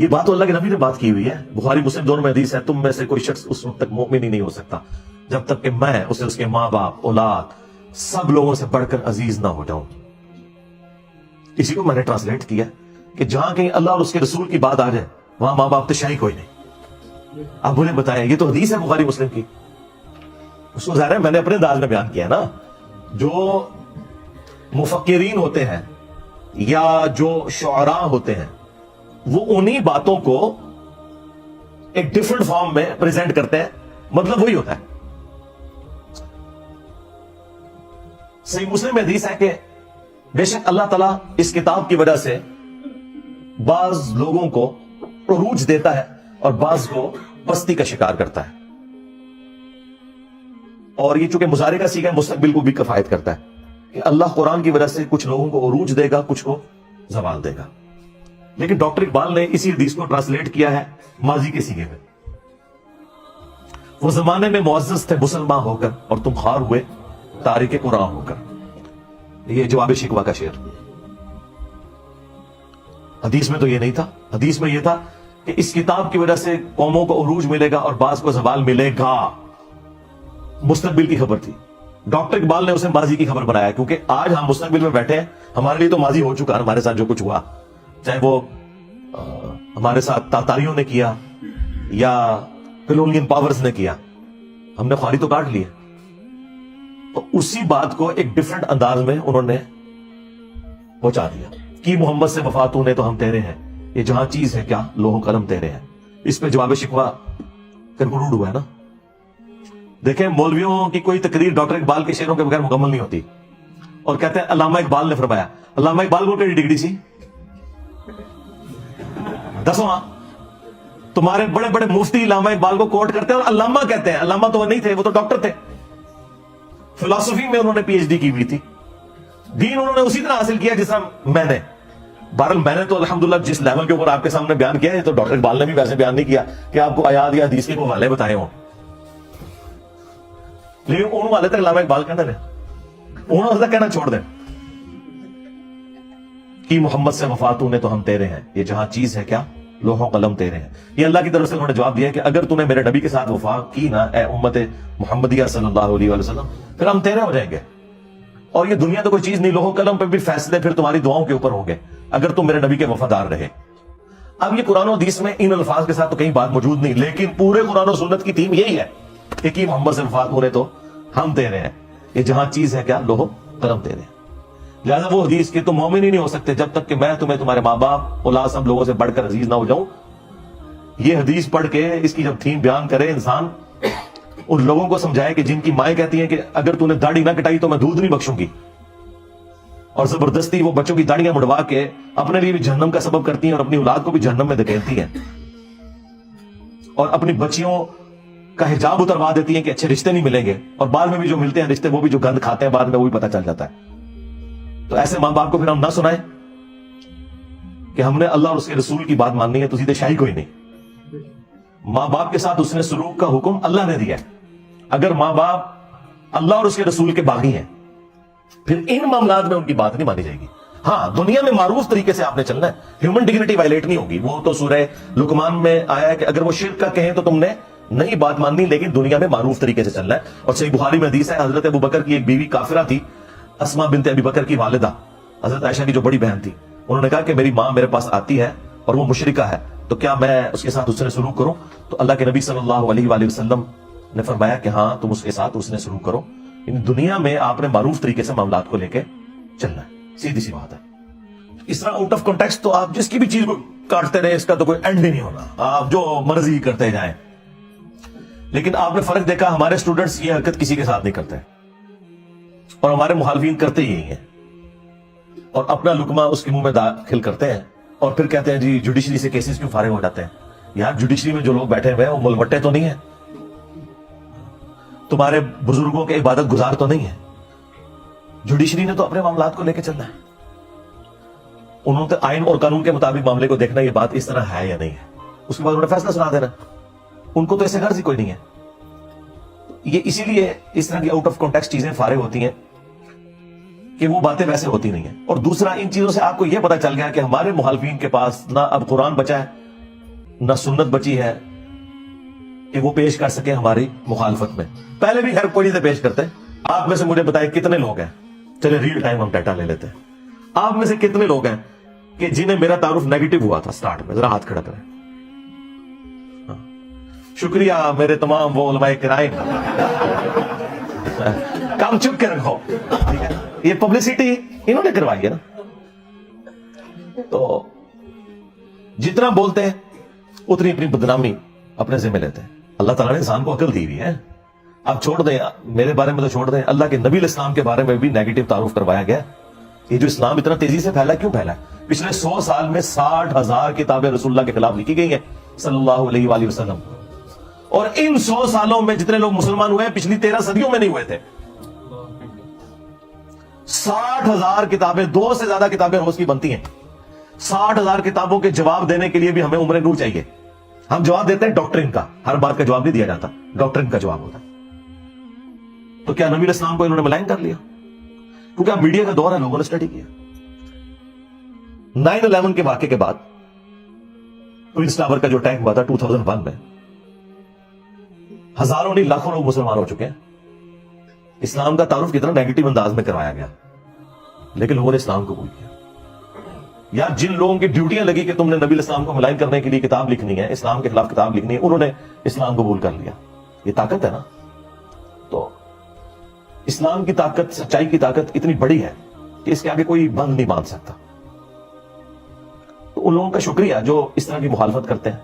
یہ بات تو اللہ کے نبی نے بات کی ہوئی ہے، بخاری مسلم دونوں میں حدیث ہے، تم میں سے کوئی شخص اس وقت تک مومن ہی نہیں ہو سکتا جب تک کہ میں اسے اس کے ماں باپ اولاد سب لوگوں سے بڑھ کر عزیز نہ ہو جاؤں۔ اسی کو میں نے ٹرانسلیٹ کیا کہ جہاں کہیں اللہ اور اس کے رسول کی بات آ جائے وہاں ماں باپ تو شاہی کوئی نہیں۔ اب مجھے بتائیں، یہ تو حدیث ہے بخاری مسلم کی، اس کو ظاہر ہے میں نے اپنے انداز میں بیان کیا ہے نا۔ جو مفکرین ہوتے ہیں یا جو شعراء ہوتے ہیں وہ انہی باتوں کو ایک ڈیفرنٹ فارم میں پریزنٹ کرتے ہیں، مطلب وہی ہوتا ہے۔ صحیح مسلم میں حدیث ہے کہ بے شک اللہ تعالیٰ اس کتاب کی وجہ سے بعض لوگوں کو عروج دیتا ہے اور بعض کو پستی کا شکار کرتا ہے، اور یہ چونکہ مضارع کا سیغہ ہے مستقبل کو بھی کفایت کرتا ہے کہ اللہ قرآن کی وجہ سے کچھ لوگوں کو عروج دے گا، کچھ کو زوال دے گا۔ لیکن ڈاکٹر اقبال نے اسی حدیث کو ٹرانسلیٹ کیا ہے ماضی کے سیغے میں۔ وہ زمانے میں معزز تھے مسلمان ہو کر اور تم خوار ہوئے تارک قرآن ہو کر۔ یہ جواب شکوہ کا شعر۔ حدیث میں تو یہ نہیں تھا، حدیث میں یہ تھا کہ اس کتاب کی وجہ سے قوموں کو عروج ملے گا اور بعض کو زوال ملے گا، مستقبل کی خبر تھی۔ ڈاکٹر اقبال نے اسے ماضی کی خبر بنایا کیونکہ آج ہم مستقبل میں بیٹھے ہیں، ہمارے لیے تو ماضی ہو چکا ہے، ہمارے ساتھ جو کچھ ہوا، چاہے وہ ہمارے ساتھ تاتاریوں نے کیا یا کولونین پاورز نے کیا، ہم نے خواری تو کاٹ لی ہے۔ تو اسی بات کو ایک ڈیفرنٹ انداز میں انہوں نے پہنچا دیا کہ محمد سے وفاتوں نے تو ہم تیرے ہیں، یہ جہاں چیز ہے کیا لوح و قلم تیرے ہیں۔ اس پہ جواب شکوہ کنکلوڈ ہوا ہے نا۔ دیکھیں مولویوں کی کوئی تقریر ڈاکٹر اقبال کے شعروں کے بغیر مکمل نہیں ہوتی، اور کہتے ہیں علامہ اقبال نے فرمایا۔ علامہ اقبال کو کیڑی ڈگری سی؟ دسواں تمہارے بڑے بڑے مفتی علامہ اقبال کو کوٹ کرتے ہیں اور علامہ کہتے ہیں، علامہ تو وہ نہیں تھے، وہ تو ڈاکٹر تھے، فلسفی میں انہوں نے پی ایچ ڈی کی ہوئی تھی، دین انہوں نے اسی طرح حاصل کیا جس طرح میں نے۔ بہرحال میں نے تو الحمدللہ جس لیول کے اوپر آپ کے سامنے بیان کیا ہے تو ڈاکٹر اقبال نے بھی ویسے بیان نہیں کیا کہ آپ کو آیات یا حدیث کے حوالے بتائے ہوں، لیکن ان والے تک علامہ اقبال کہنا ہے، انہوں نے کہنا چھوڑ دیں کہ محمد سے وفاتوں نے تو ہم تیرے ہیں، یہ جہاں چیز ہے کیا لوح و قلم تیرے ہیں۔ یہ اللہ کی طرف سے انہوں نے جواب دیا کہ اگر تم نے میرے نبی کے ساتھ وفا کی نا اے امت محمدیہ صلی اللہ علیہ وسلم، پھر ہم تیرے ہو جائیں گے، اور یہ دنیا تو کوئی چیز نہیں، لوح و قلم پہ بھی فیصلے پھر تمہاری دعاؤں کے اوپر ہوں گے اگر تم میرے نبی کے وفادار رہے۔ اب یہ قرآن و حدیث میں ان الفاظ کے ساتھ تو کہیں بات موجود نہیں، لیکن پورے قرآن و سنت کی تھیم یہی ہے کہ کی محمد سے وفات ہونے تو ہم تیرے ہیں، یہ جہاں چیز ہے کیا لوح و قلم تیرے ہیں۔ لہذا وہ حدیث کہ تم مومن ہی نہیں ہو سکتے جب تک کہ میں تمہیں تمہارے ماں باپ اولاد سب لوگوں سے بڑھ کر عزیز نہ ہو جاؤں، یہ حدیث پڑھ کے اس کی جب تھیم بیان کرے انسان، ان لوگوں کو سمجھائے کہ جن کی مائیں کہتی ہیں کہ اگر تو نے داڑھی نہ کٹائی تو میں دودھ نہیں بخشوں گی، اور زبردستی وہ بچوں کی داڑیاں مڑوا کے اپنے لیے بھی جہنم کا سبب کرتی ہیں اور اپنی اولاد کو بھی جہنم میں دھکیلتی ہیں، اور اپنی بچیوں کا حجاب اتروا دیتی ہیں کہ اچھے رشتے نہیں ملیں گے، اور بعد میں بھی جو ملتے ہیں رشتے وہ بھی جو گند کھاتے ہیں بعد میں وہ بھی پتہ چل جاتا ہے۔ تو ایسے ماں باپ کو پھر ہم نہ سنائیں کہ ہم نے اللہ اور اس کے رسول کی بات ماننی ہے تو سیدھے شاہی کوئی نہیں۔ ماں باپ کے ساتھ اس نے سلوک کا حکم اللہ نے دیا ہے، اگر ماں باپ اللہ اور اس کے رسول کے باغی ہیں پھر ان معاملات میں ان کی بات نہیں مانی جائے گی۔ ہاں دنیا میں معروف طریقے سے آپ نے چلنا ہے، ہیومن ڈگنیٹی وائلیٹ نہیں ہوگی، وہ تو سورہ لقمان میں آیا ہے کہ اگر وہ شرک کا کہیں تو تم نے نہیں بات ماننی، لیکن دنیا میں معروف طریقے سے چلنا ہے۔ اور صحیح بخاری میں حدیث ہے حضرت ابو بکر کی ایک بیوی کافرہ تھی، اسماء بنت ابی بکر کی والدہ حضرت عائشہ کی جو بڑی بہن تھی، انہوں نے کہا کہ میری ماں میرے پاس آتی ہے اور وہ مشرکہ ہے تو کیا میں اس کے ساتھ اس نے سلوک کروں؟ تو اللہ کے نبی صلی اللہ علیہ وآلہ وسلم نے فرمایا کہ ہاں تم اس کے ساتھ اس نے سلوک کرو۔ ان دنیا میں آپ نے معروف طریقے سے معاملات کو لے کے چلنا ہے، سیدھی سی بات ہے۔ اس طرح آؤٹ آف کانٹیکسٹ تو آپ جس کی بھی چیز کو کاٹتے رہے اس کا تو کوئی اینڈ ہی نہیں ہونا، آپ جو مرضی کرتے جائیں۔ لیکن آپ نے فرق دیکھا ہمارے اسٹوڈنٹس یہ حرکت کسی کے ساتھ نہیں کرتے، اور ہمارے مخالفین کرتے ہی ہیں، اور اپنا لقمہ اس کے منہ میں داخل کرتے ہیں اور پھر کہتے ہیں جی جوڈیشری سے کیسز کیوں فارغ ہو جاتے ہیں۔ یار جوڈیشری میں جو لوگ بیٹھے ہوئے ہیں وہ ملوٹے تو نہیں ہیں، تمہارے بزرگوں کے عبادت گزار تو نہیں ہیں، جوڈیشری نے تو اپنے معاملات کو لے کے چلنا ہے، انہوں نے آئین اور قانون کے مطابق معاملے کو دیکھنا یہ بات اس طرح ہے یا نہیں ہے، اس کے بعد انہوں نے فیصلہ سنا دینا، ان کو تو ایسے غرض ہی کوئی نہیں ہے۔ یہ اسی لیے اس طرح کی آؤٹ آف کانٹیکسٹ چیزیں فارغ ہوتی ہیں کہ وہ باتیں ویسے ہوتی نہیں ہیں۔ اور دوسرا ان چیزوں سے آپ کو یہ پتا چل گیا کہ ہمارے مخالفین کے پاس نہ اب قرآن بچا ہے نہ سنت بچی ہے کہ وہ پیش کر سکے ہماری مخالفت میں. پہلے بھی خیر کوئی نہیں پیش کرتے. آپ میں سے مجھے بتائیں کتنے لوگ ہیں, چلے ریل ٹائم ہم ڈیٹا لے لیتے ہیں, آپ میں سے کتنے لوگ ہیں کہ جنہیں میرا تعارف نیگیٹو ہوا تھا سٹارٹ میں؟ ذرا ہاتھ کھڑا کریں. شکریہ میرے تمام وہ علماء کرائم, کام چپ کے رکھو. یہ پبلسٹی انہوں نے کروائی ہے نا. تو جتنا بولتے ہیں اتنی اپنی بدنامی اپنے ذمہ لیتے ہیں. اللہ تعالیٰ نے انسان کو عقل دی ہوئی ہے. اب چھوڑ دیں, میرے بارے میں تو چھوڑ دیں, اللہ کے نبی علیہ السلام کے بارے میں بھی نیگیٹو تعارف کروایا گیا. یہ جو اسلام اتنا تیزی سے پھیلا کیوں پھیلا؟ پچھلے 100 سال میں 60,000 کتابیں رسول اللہ کے خلاف لکھی گئی ہیں صلی اللہ علیہ وآلہ وسلم. اور ان 100 سالوں میں جتنے لوگ مسلمان ہوئے ہیں پچھلی 13 صدیوں میں نہیں ہوئے تھے. 60,000 کتابیں, 2 سے زیادہ کتابیں روز کی بنتی ہیں. 60,000 کتابوں کے جواب دینے کے لیے بھی ہمیں عمر نور چاہیے. ہم جواب دیتے ہیں ڈاکٹرن کا, ہر بات کا جواب نہیں دیا جاتا, ڈاکٹرن کا جواب ہوتا. تو کیا نبی علیہ السلام کو انہوں نے ملائن کر لیا؟ کیونکہ اب میڈیا کا دور ہے, لوگوں نے اسٹڈی کیا. 9/11 کے واقعے کے بعد ٹوئنس ٹاور کا جو اٹیک ہوا تھا 2001 میں, ہزاروں نہیں لاکھوں لوگ مسلمان ہو چکے ہیں. اسلام کا تعارف کتنا نیگیٹو انداز میں کروایا گیا, لیکن لوگوں نے اسلام قبول کیا. یار جن لوگوں کی ڈیوٹیاں لگی کہ تم نے نبی الاسلام کو ملائن کرنے کے لیے کتاب لکھنی ہے, اسلام کے خلاف کتاب لکھنی ہے, انہوں نے اسلام قبول کر لیا. یہ طاقت ہے نا. تو اسلام کی طاقت, سچائی کی طاقت اتنی بڑی ہے کہ اس کے آگے کوئی بند نہیں باندھ سکتا. تو ان لوگوں کا شکریہ جو اس طرح کی مخالفت کرتے ہیں.